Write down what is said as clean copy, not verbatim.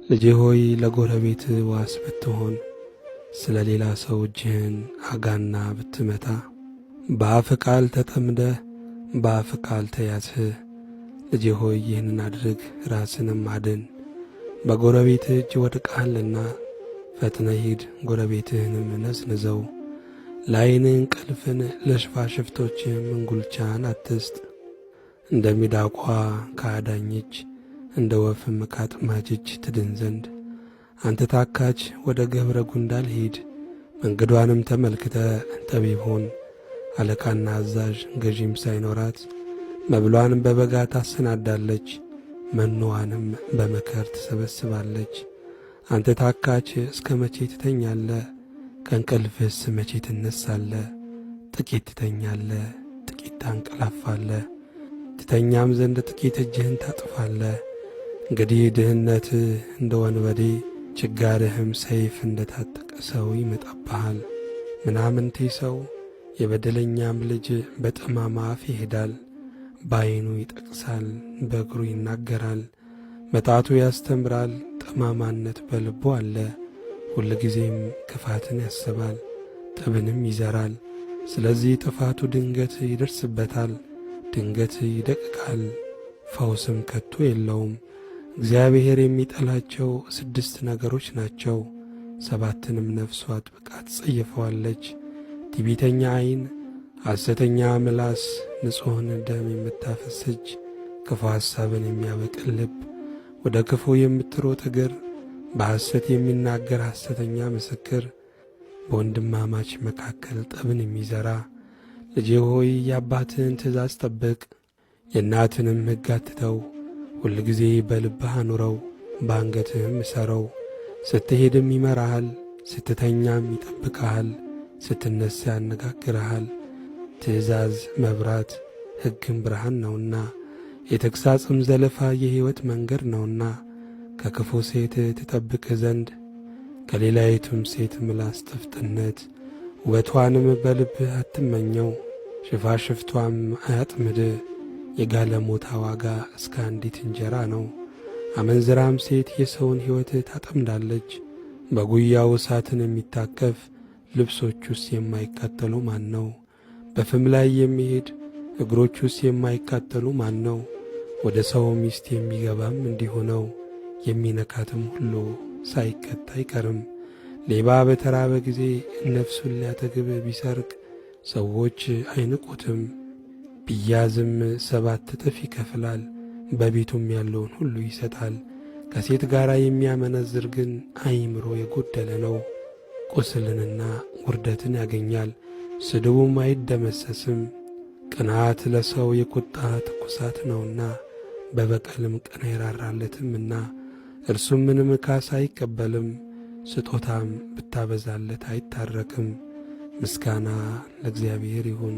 ልጄ ሆይ ለጎረቤት ዋስ ብትሆን፣ ስለ ሌላ ሰው እጅህን አጋና ብትመታ፣ በአፍ ቃል ተጠምደህ በአፍ ቃል ተያዝህ። ልጄ ሆይ ይህንን አድርግ፣ ራስንም አድን። በጎረቤትህ እጅ ወድቀሃልና ፈጥነህ ሂድ፣ ጎረቤትህንም ነዝንዘው። ለዓይንህ እንቅልፍን ለሽፋሽፍቶችህም እንጉልቻን አትስጥ። እንደ ሚዳቋ ከአዳኝ እጅ እንደ ወፍም ከአጥማጅ እጅ ትድን ዘንድ አንተ ታካች ወደ ገብረ ጉንዳል ሂድ። መንገዷንም ተመልክተ ጠቢብ ሁን። አለቃና አዛዥ ገዢም ሳይኖራት መብሏንም በበጋ ታሰናዳለች፣ መኖዋንም በመከር ትሰበስባለች። አንተ ታካች እስከ መቼ ትተኛለህ? ከእንቅልፍስ መቼ ትነሳለህ? ጥቂት ትተኛለህ፣ ጥቂት ታንቀላፋለህ። ትተኛም ዘንድ ጥቂት እጅህን ታጥፋለህ። እንግዲህ ድህነትህ እንደ ወንበዴ ችጋርህም ሰይፍ እንደ ታጠቀ ሰው ይመጣብሃል። ምናምንቴ ሰው የበደለኛም ልጅ በጠማማ አፍ ይሄዳል። በዓይኑ ይጠቅሳል፣ በእግሩ ይናገራል፣ መጣቱ ያስተምራል። ጠማማነት በልቡ አለ። ሁልጊዜም ክፋትን ያስባል፣ ጠብንም ይዘራል። ስለዚህ ጥፋቱ ድንገት ይደርስበታል፣ ድንገት ይደቅቃል፣ ፈውስም ከቶ የለውም። እግዚአብሔር የሚጠላቸው 6 ነገሮች ናቸው፣ 7ንም ነፍሱ አጥብቃ ትጸየፈዋለች። ትዕቢተኛ ዓይን፣ ሐሰተኛ ምላስ፣ ንጹሕን ደም የምታፈስ እጅ፣ ክፉ ሐሳብን የሚያበቅል ልብ፣ ወደ ክፉ የምትሮጥ እግር፣ በሐሰት የሚናገር ሐሰተኛ ምስክር፣ በወንድማማች መካከል ጠብን የሚዘራ። ልጄ ሆይ የአባትህን ትእዛዝ ጠብቅ፣ የእናትንም ሕግ አትተው። ሁልጊዜ በልብህ አኑረው፣ በአንገትህም እሰረው። ስትሄድም ይመራሃል፣ ስትተኛም ይጠብቅሃል፣ ስትነሣ ያነጋግርሃል። ትእዛዝ መብራት ሕግም ብርሃን ነውና፣ የተግሣጽም ዘለፋ የሕይወት መንገድ ነውና። ከክፉ ሴት ትጠብቅህ ዘንድ ከሌላይቱም ሴት ምላስ ጥፍጥነት። ውበቷንም በልብህ አትመኘው፣ ሽፋሽፍቷም አያጥምድህ። የጋለሞታ ዋጋ እስከ አንዲት እንጀራ ነው። አመንዝራም ሴት የሰውን ሕይወት ታጠምዳለች። በጉያው እሳትን የሚታቀፍ ልብሶቹስ የማይቃጠሉ ማን ነው? በፍም ላይ የሚሄድ እግሮቹስ የማይቃጠሉ ማን ነው? ወደ ሰው ሚስት የሚገባም እንዲሁ ነው። የሚነካትም ሁሉ ሳይቀጣ አይቀርም። ሌባ በተራበ ጊዜ ነፍሱን ሊያጠግብ ቢሰርቅ ሰዎች አይንቁትም። ቢያዝም 7 እጥፍ ይከፍላል፣ በቤቱም ያለውን ሁሉ ይሰጣል። ከሴት ጋር የሚያመነዝር ግን አእምሮ የጎደለ ነው። ቁስልንና ውርደትን ያገኛል፣ ስድቡም አይደመሰስም። ቅንዓት ለሰው የቁጣ ትኩሳት ነውና፣ በበቀልም ቀን አይራራለትምና። እርሱም ምንም ካሳ አይቀበልም፣ ስጦታም ብታበዛለት አይታረቅም። ምስጋና ለእግዚአብሔር ይሁን።